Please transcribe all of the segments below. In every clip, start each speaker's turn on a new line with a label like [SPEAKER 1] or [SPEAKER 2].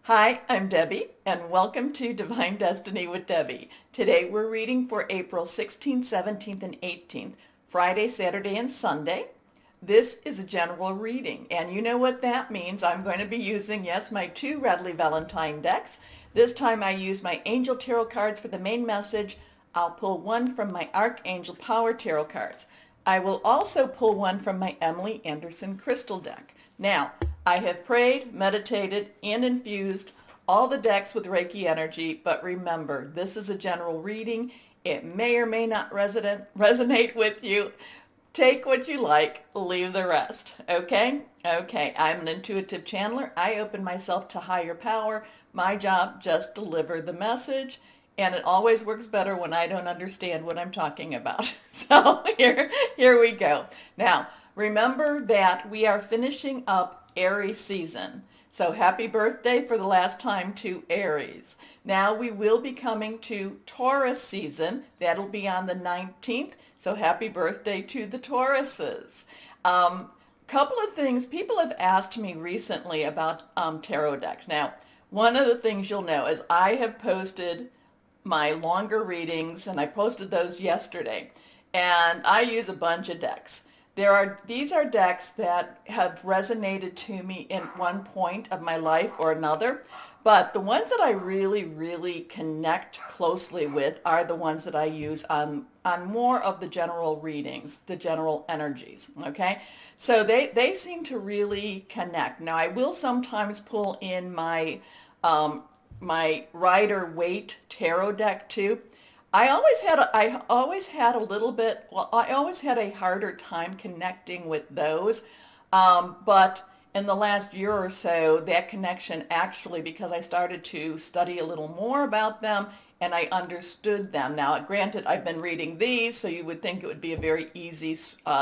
[SPEAKER 1] Hi, I'm Debbie, and welcome to Divine Destiny with Debbie. Today we're reading for April 16th, 17th, and 18th, Friday, Saturday, and Sunday. This is a general reading, and you know what that means. I'm going to be using, yes, my two Radley Valentine decks. This time I use my Angel Tarot cards for the main message. I'll pull one from my Archangel Power Tarot cards. I will also pull one from my Emily Anderson Crystal deck. Now, I have prayed, meditated, and infused all the decks with Reiki energy, but remember, this is a general reading. It may or may not resonate with you. Take what you like, leave the rest, okay? Okay, I'm an intuitive channeler. I open myself to higher power. My job, just deliver the message. And it always works better when I don't understand what I'm talking about. So here we go. Now, remember that we are finishing up Aries season. So happy birthday for the last time to Aries. Now we will be coming to Taurus season. That'll be on the 19th. So happy birthday to the Tauruses. Couple of things. People have asked me recently about tarot decks. Now, one of the things you'll know is I have posted my longer readings, and I posted those yesterday. And I use a bunch of decks. These are decks that have resonated to me in one point of my life or another, but the ones that I really connect closely with are the ones that I use on more of the general readings, the general energies, okay? So they seem to really connect. Now, I will sometimes pull in my Rider-Waite tarot deck too. I always had a harder time connecting with those. But in the last year or so, that connection actually, because I started to study a little more about them and I understood them. Now, granted, I've been reading these, so you would think it would be a very easy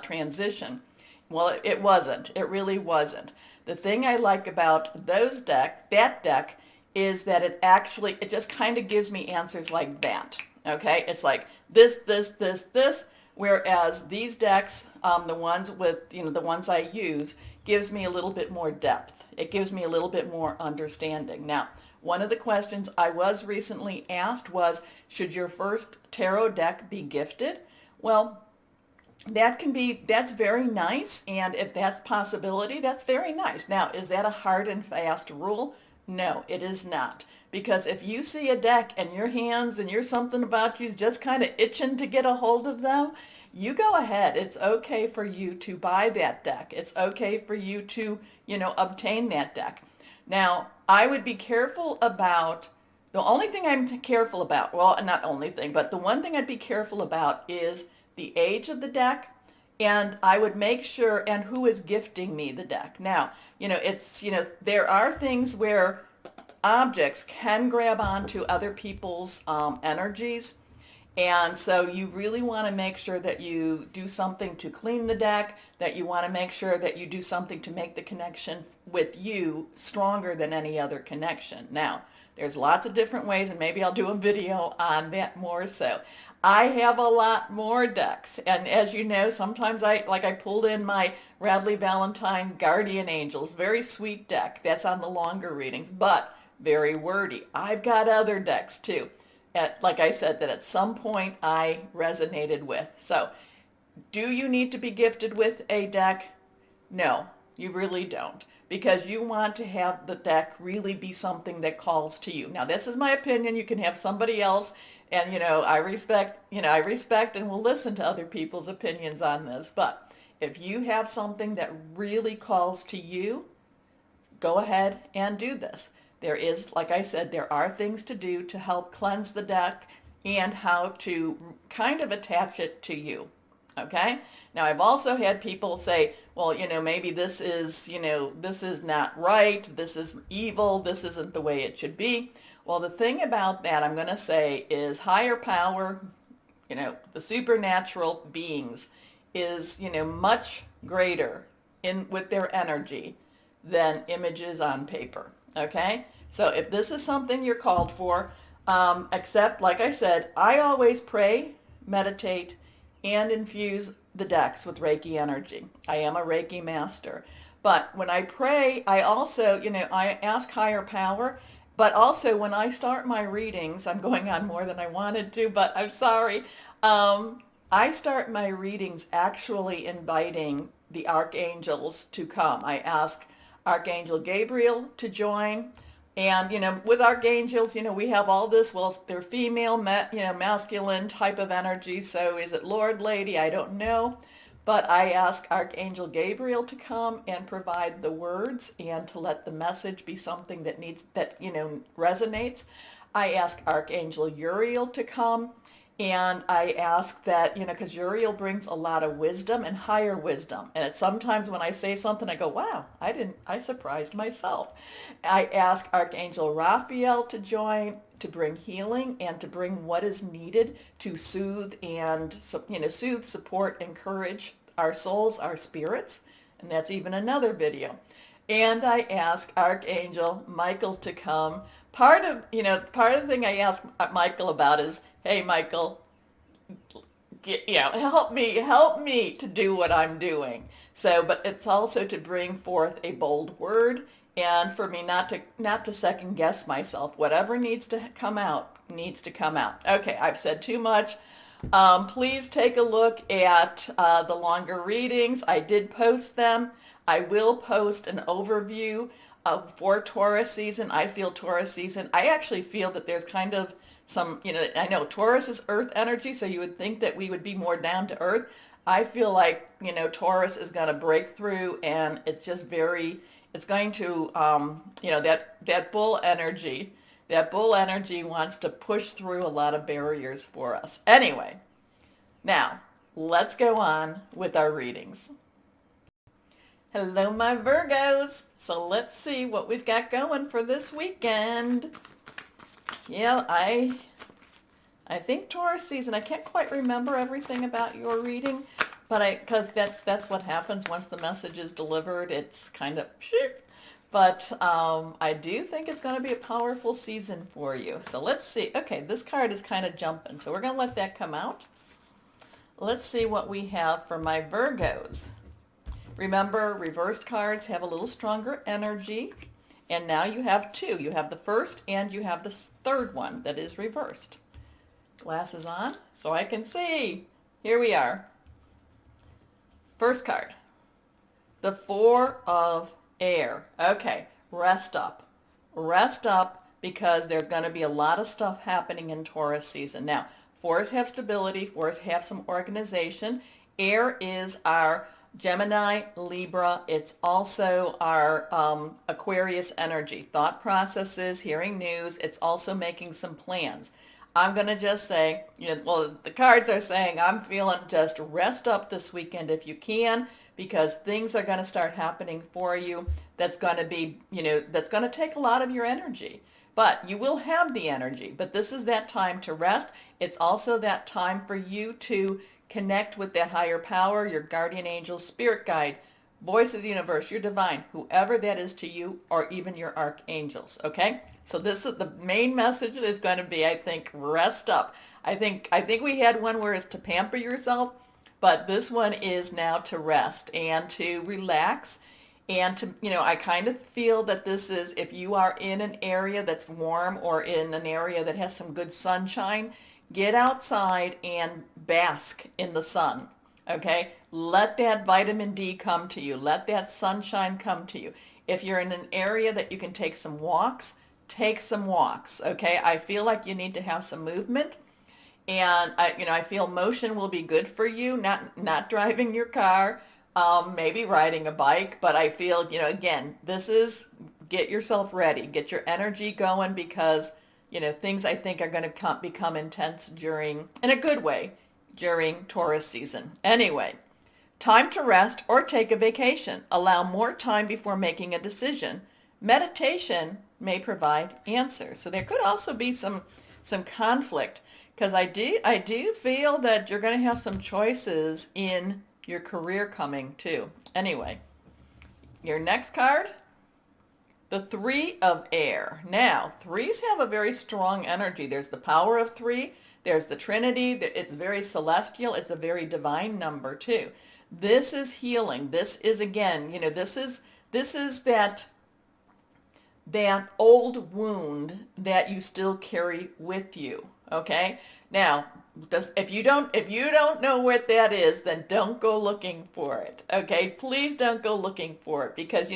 [SPEAKER 1] transition. Well, it wasn't. It really wasn't. The thing I like about that deck, is that it just kind of gives me answers like that. Okay, it's like this, whereas these decks, the ones I use, gives me a little bit more depth. It gives me a little bit more understanding. Now, one of the questions I was recently asked was, should your first tarot deck be gifted? Well, that's very nice, and if that's a possibility, that's very nice. Now, is that a hard and fast rule? No, it is not. Because if you see a deck in your hands and you're something about you just kind of itching to get a hold of them, you go ahead. It's okay for you to buy that deck. It's okay for you to, obtain that deck. Now, I would be careful about, the only thing I'm careful about, well, not only thing, but the one thing I'd be careful about is the age of the deck, and I would make sure, and who is gifting me the deck. Now, there are things where objects can grab onto other people's energies. And so you really want to make sure that you do something to clean the deck, that you want to make sure that you do something to make the connection with you stronger than any other connection. Now, there's lots of different ways, and maybe I'll do a video on that more so. I have a lot more decks, and as you know, sometimes I pulled in my Radley Valentine Guardian Angels, very sweet deck. That's on the longer readings, but very wordy. I've got other decks too, like I said, that at some point I resonated with. So, do you need to be gifted with a deck? No, you really don't, because you want to have the deck really be something that calls to you. Now, this is my opinion. You can have somebody else, and I respect and will listen to other people's opinions on this. But if you have something that really calls to you, go ahead and do this. There is, like I said, there are things to do to help cleanse the deck and how to kind of attach it to you. Okay? Now, I've also had people say, well, maybe this is not right, this is evil, this isn't the way it should be. Well, the thing about that, I'm going to say, is higher power, the supernatural beings, is, much greater with their energy than images on paper. Okay? So if this is something you're called for, except, like I said, I always pray, meditate, and infuse the decks with Reiki energy. I am a Reiki master. But when I pray, I also, I ask higher power. But also when I start my readings, I'm going on more than I wanted to, but I'm sorry. I start my readings actually inviting the archangels to come. I ask Archangel Gabriel to join. And, with archangels, we have all this, well, they're female, masculine type of energy. So is it Lord, Lady? I don't know. But I ask Archangel Gabriel to come and provide the words and to let the message be something that resonates. I ask Archangel Uriel to come, and I ask that, because Uriel brings a lot of wisdom and higher wisdom. And it's sometimes when I say something, I go, wow, I surprised myself. I ask Archangel Raphael to join, to bring healing and to bring what is needed to soothe and, support, encourage our souls, our spirits. And that's even another video. And I ask Archangel Michael to come. Part of the thing I ask Michael about is, hey, Michael, help me to do what I'm doing. So, but it's also to bring forth a bold word and for me not to second guess myself. Whatever needs to come out needs to come out. Okay, I've said too much. Please take a look at the longer readings. I did post them. I will post an overview for Taurus season. I feel Taurus season. I actually feel that there's kind of some, I know Taurus is earth energy, so you would think that we would be more down to earth. I feel like, Taurus is going to break through, and it's just it's going to, that bull energy. That bull energy wants to push through a lot of barriers for us. Anyway, now let's go on with our readings. Hello, my Virgos. So let's see what we've got going for this weekend. Yeah, I think Taurus season, I can't quite remember everything about your reading, but because that's what happens once the message is delivered. It's kind of but I do think it's going to be a powerful season for you. So let's see. Okay, this card is kind of jumping, so we're going to let that come out. Let's see what we have for my Virgos. Remember, reversed cards have a little stronger energy, and now you have two. You have the first and you have the third one that is reversed. Glasses on so I can see. Here we are. First card, the Four of Air. Okay, rest up. Rest up because there's going to be a lot of stuff happening in Taurus season. Now, fours have stability. Fours have some organization. Air is our Gemini, Libra. It's also our Aquarius energy. Thought processes, hearing news. It's also making some plans. I'm going to just say, the cards are saying I'm feeling just rest up this weekend if you can, because things are going to start happening for you. That's going to be, that's going to take a lot of your energy. But you will have the energy. But this is that time to rest. It's also that time for you to connect with that higher power, your guardian angel, spirit guide, voice of the universe, your divine, whoever that is to you, or even your archangels. Okay? So this is the main message is going to be, I think, rest up. I think we had one where it's to pamper yourself, but this one is now to rest and to relax. And to, I kind of feel that this is, if you are in an area that's warm or in an area that has some good sunshine, get outside and bask in the sun, okay? Let that vitamin D come to you. Let that sunshine come to you. If you're in an area that you can take some walks, okay? I feel like you need to have some movement. And, I feel motion will be good for you, not driving your car, maybe riding a bike. But I feel, again, this is get yourself ready. Get your energy going because things I think are going to become intense in a good way, during Taurus season. Anyway, time to rest or take a vacation. Allow more time before making a decision. Meditation may provide answers. So there could also be some conflict, because I do feel that you're going to have some choices in your career coming too. Anyway, your next card, the Three of Air. Now, threes have a very strong energy. There's the power of three. There's the Trinity. It's very celestial. It's a very divine number too. This is healing. This is, again, this is this is that old wound that you still carry with you. Okay? Now, if you don't know what that is, then don't go looking for it. Okay? Please don't go looking for it, because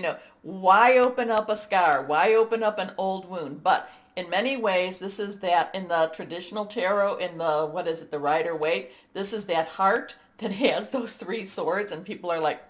[SPEAKER 1] why open up a scar? Why open up an old wound? But in many ways, this is that in the traditional tarot, in the, what is it, the Rider-Waite, this is that heart that has those three swords, and people are like,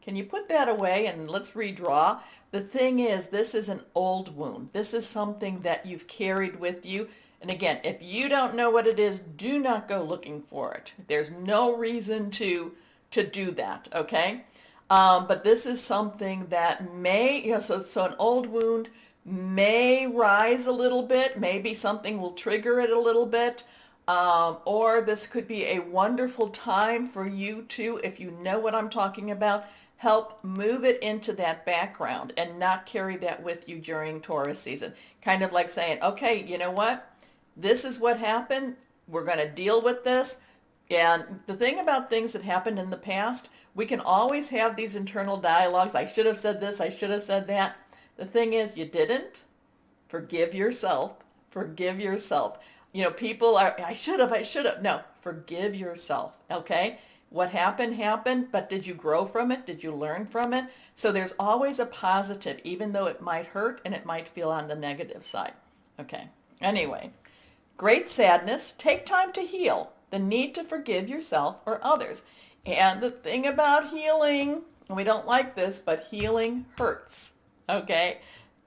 [SPEAKER 1] can you put that away and let's redraw? The thing is, this is an old wound. This is something that you've carried with you. And again, if you don't know what it is, do not go looking for it. There's no reason to do that, okay? But this is something that may, so an old wound may rise a little bit. Maybe something will trigger it a little bit. Or this could be a wonderful time for you to, if you know what I'm talking about, help move it into that background and not carry that with you during Taurus season. Kind of like saying, okay, you know what? This is what happened. We're going to deal with this. And the thing about things that happened in the past, we can always have these internal dialogues. I should have said this. I should have said that. The thing is, you didn't. Forgive yourself. Forgive yourself. People are, I should have. No, forgive yourself, okay? What happened, happened, but did you grow from it? Did you learn from it? So there's always a positive, even though it might hurt and it might feel on the negative side. Okay, anyway, great sadness. Take time to heal. The need to forgive yourself or others. And the thing about healing, and we don't like this, but healing hurts, okay?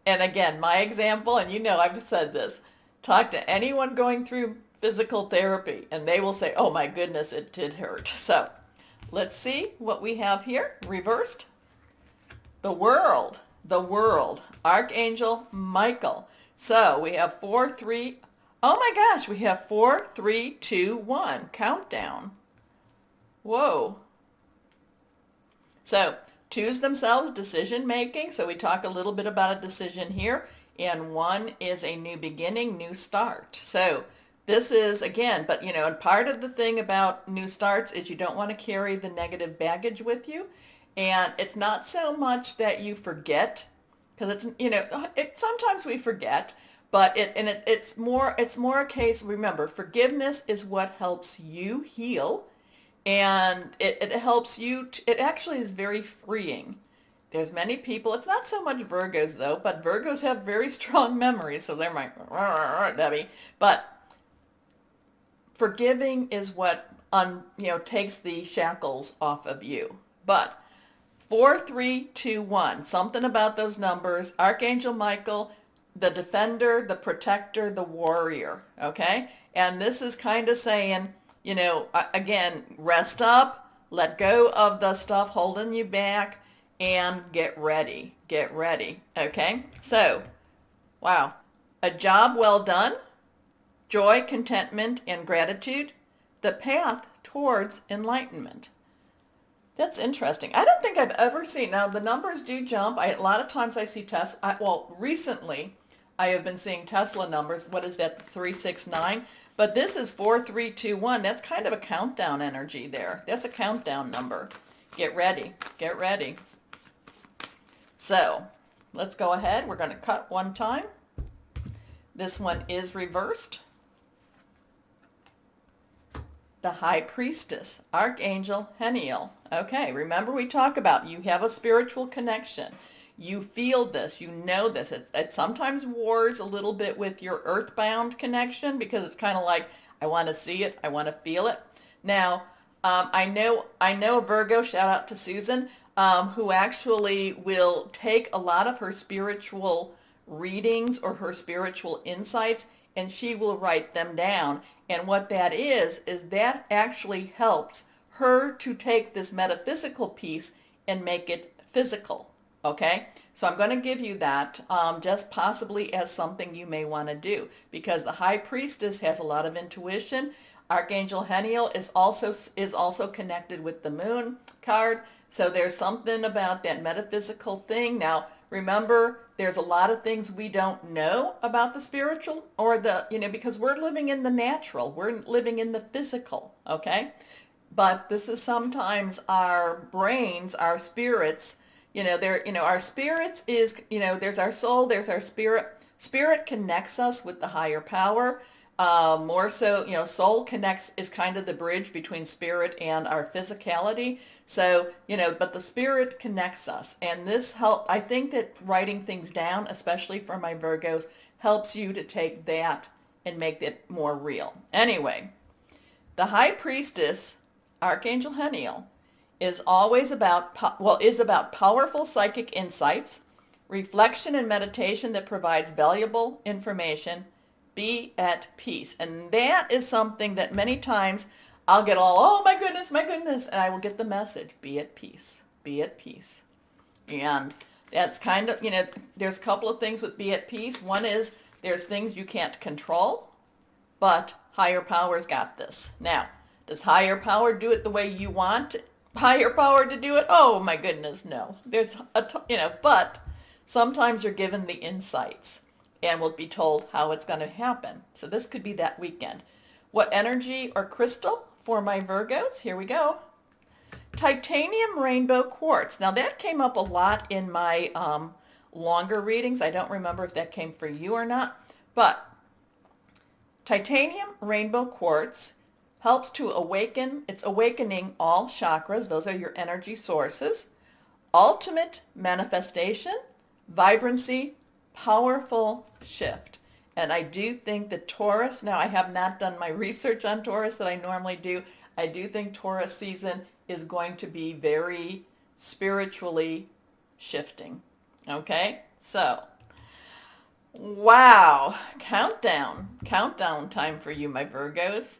[SPEAKER 1] And again, my example, and I've said this, talk to anyone going through physical therapy and they will say, oh my goodness, it did hurt. So let's see what we have here. Reversed. The world, Archangel Michael. So we have 4, 3, oh my gosh, we have 4, 3, 2, 1. Countdown. Whoa. So 2s themselves, decision making. So we talk a little bit about a decision here. And 1 is a new beginning, new start. So this is, again, but and part of the thing about new starts is you don't want to carry the negative baggage with you. And it's not so much that you forget, because it's, sometimes we forget, but it's more a case, remember, forgiveness is what helps you heal. And it helps you, it actually is very freeing. There's many people, it's not so much Virgos though, but Virgos have very strong memories, so they're like, Debbie. But forgiving is what takes the shackles off of you. But 4, 3, 2, 1, something about those numbers. Archangel Michael, the defender, the protector, the warrior, okay? And this is kind of saying, again, rest up, let go of the stuff holding you back, and get ready, okay? So, wow, a job well done, joy, contentment, and gratitude, the path towards enlightenment. That's interesting. I don't think I've ever seen, now the numbers do jump. A lot of times I see recently I have been seeing Tesla numbers. What is that, 369? But this is 4, 3, 2, 1. That's kind of a countdown energy there. That's a countdown number. Get ready, get ready. So let's go ahead. We're going to cut one time. This one is reversed. The High Priestess, Archangel Heniel. Okay, remember we talk about you have a spiritual connection. You feel this, you know this. It sometimes wars a little bit with your earthbound connection, because it's kind of like, I want to see it, I want to feel it. Now, I know a Virgo, shout out to Susan, who actually will take a lot of her spiritual readings or her spiritual insights, and she will write them down. And what that is that actually helps her to take this metaphysical piece and make it physical, okay? So I'm going to give you that just possibly as something you may want to do, because the High Priestess has a lot of intuition. Archangel Heniel is also connected with the Moon card. So there's something about that metaphysical thing. Now, remember, there's a lot of things we don't know about the spiritual or because we're living in the natural. We're living in the physical, okay? But this is sometimes our brains, our spirits, Our spirits is, there's our soul, there's our spirit. Spirit connects us with the higher power. More so, soul connects, is kind of the bridge between spirit and our physicality. So, but the spirit connects us. And I think that writing things down, especially for my Virgos, helps you to take that and make it more real. Anyway, the High Priestess, Archangel Haniel, is always is about powerful psychic insights, reflection and meditation that provides valuable information. Be at peace. And that is something that many times I'll get all, oh my goodness, and I will get the message, be at peace, be at peace. And that's kind of, there's a couple of things with be at peace. One is there's things you can't control, but higher power's got this. Now, does higher power do it the way you want higher power to do it? Oh my goodness, no. But sometimes you're given the insights and will be told how it's going to happen. So this could be that weekend. What energy or crystal for my Virgos? Here we go. Titanium rainbow quartz. Now that came up a lot in my longer readings. I don't remember if that came for you or not, but titanium rainbow quartz helps to awaken. It's awakening all chakras. Those are your energy sources. Ultimate manifestation, vibrancy, powerful shift. And I do think that Taurus, now I have not done my research on Taurus that I normally do. I do think Taurus season is going to be very spiritually shifting. Okay? So, wow. Countdown time for you, my Virgos.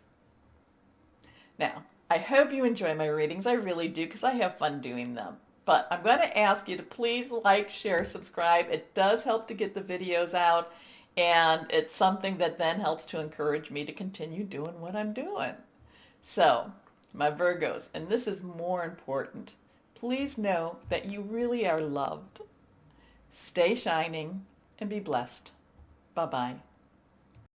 [SPEAKER 1] Now, I hope you enjoy my readings. I really do, because I have fun doing them. But I'm going to ask you to please like, share, subscribe. It does help to get the videos out, and it's something that then helps to encourage me to continue doing what I'm doing. So, my Virgos, and this is more important, please know that you really are loved. Stay shining and be blessed. Bye-bye.